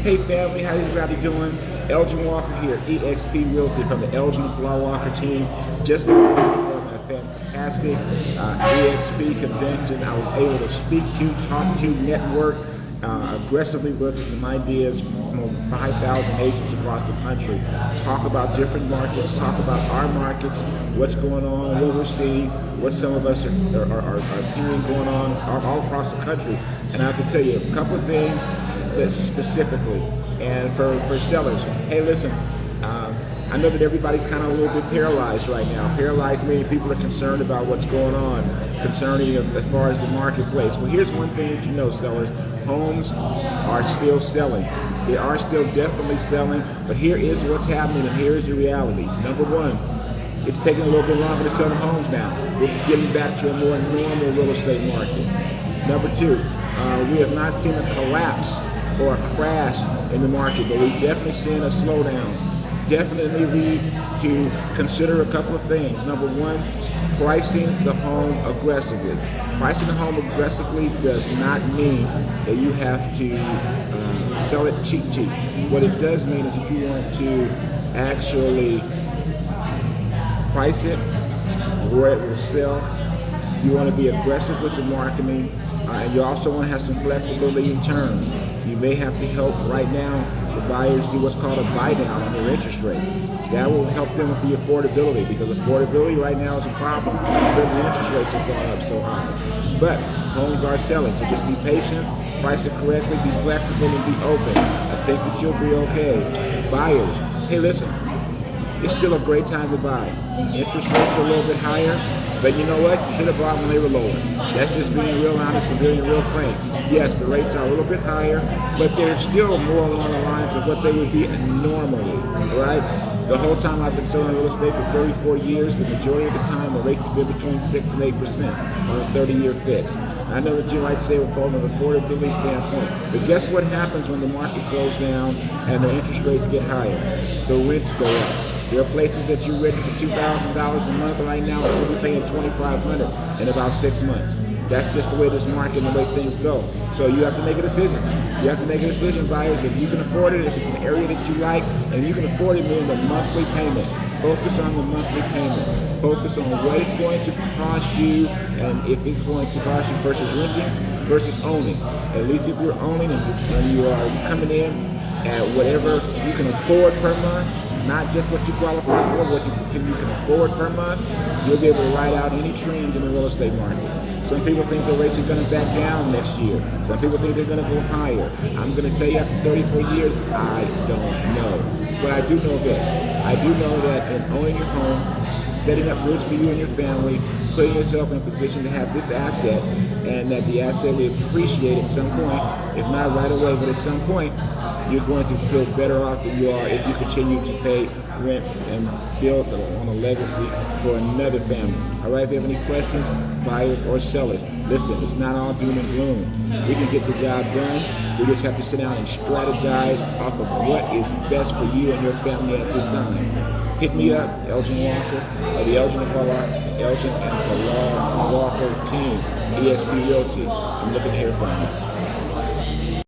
Hey family, how's everybody doing? Elgin Walker here, EXP Realty from the Elgin Paul Walker team. Just got a fantastic EXP convention. I was able to speak to, talk to, network, aggressively look at some ideas from 5,000 agents across the country. Talk about different markets, talk about our markets, what's going on, what we're seeing, what some of us are hearing going on all across the country. And I have to tell you a couple of things that specifically, and for sellers, hey listen, I know that everybody's kind of a little bit paralyzed right now. Paralyzed meaning people are concerned about what's going on, concerning as far as the marketplace. Well, here's one thing that you know, sellers, homes are still selling. They are still definitely selling, but here is what's happening and here is the reality. Number one, it's taking a little bit longer to sell the homes now. We're getting back to a more normal real estate market. Number two, we have not seen a collapse or a crash in the market, but we're definitely seeing a slowdown. Definitely need to consider a couple of things. Number one, pricing the home aggressively. Pricing the home aggressively does not mean that you have to sell it cheap. What it does mean is that you want to actually price it where it will sell. You want to be aggressive with the marketing, and you also want to have some flexibility in terms. You may have to help right now the buyers do what's called a buy down on their interest rate. That will help them with the affordability, because affordability right now is a problem because the interest rates have gone up so high. But homes are selling, so just be patient, price it correctly, be flexible, and be open. I think that you'll be okay. Buyers, hey listen, it's still a great time to buy. Interest rates are a little bit higher, but you know what? You should have bought when they were lower. That's just being real honest and being real frank. Yes, the rates are a little bit higher, but they're still more along the lines of what they would be normally, right? The whole time I've been selling real estate for 34 years, the majority of the time the rates have been between 6 and 8% on a 30-year fix. I know what you might say from an affordability standpoint, but guess what happens when the market slows down and the interest rates get higher? The rents go up. There are places that you're renting for $2,000 a month right now and you'll be paying $2,500 in about 6 months. That's just the way this market and the way things go. So you have to make a decision. You have to make a decision, buyers, if you can afford it, if it's an area that you like, and you can afford it, meaning the monthly payment. Focus on the monthly payment. Focus on what it's going to cost you, and if it's going to cost you versus renting versus owning. At least if you're owning and you are coming in at whatever you can afford per month, not just what you qualify for, what you can afford per month, you'll be able to ride out any trends in the real estate market. Some people think the rates are going to back down next year. Some people think they're going to go higher. I'm going to tell you after 34 years, I don't know. But I do know this. I do know that in owning your home, setting up roots for you and your family, putting yourself in a position to have this asset, and that the asset will appreciate at some point, if not right away, but at some point, you're going to feel better off than you are if you continue to pay rent and build on a legacy for another family. All right, if you have any questions, buyers or sellers, listen, it's not all doom and gloom. We can get the job done. We just have to sit down and strategize off of what is best for you and your family at this time. Hit me up, Elgin Walker, or the Elgin and Paul Walker team, EXP Realty. I'm looking to hear from you.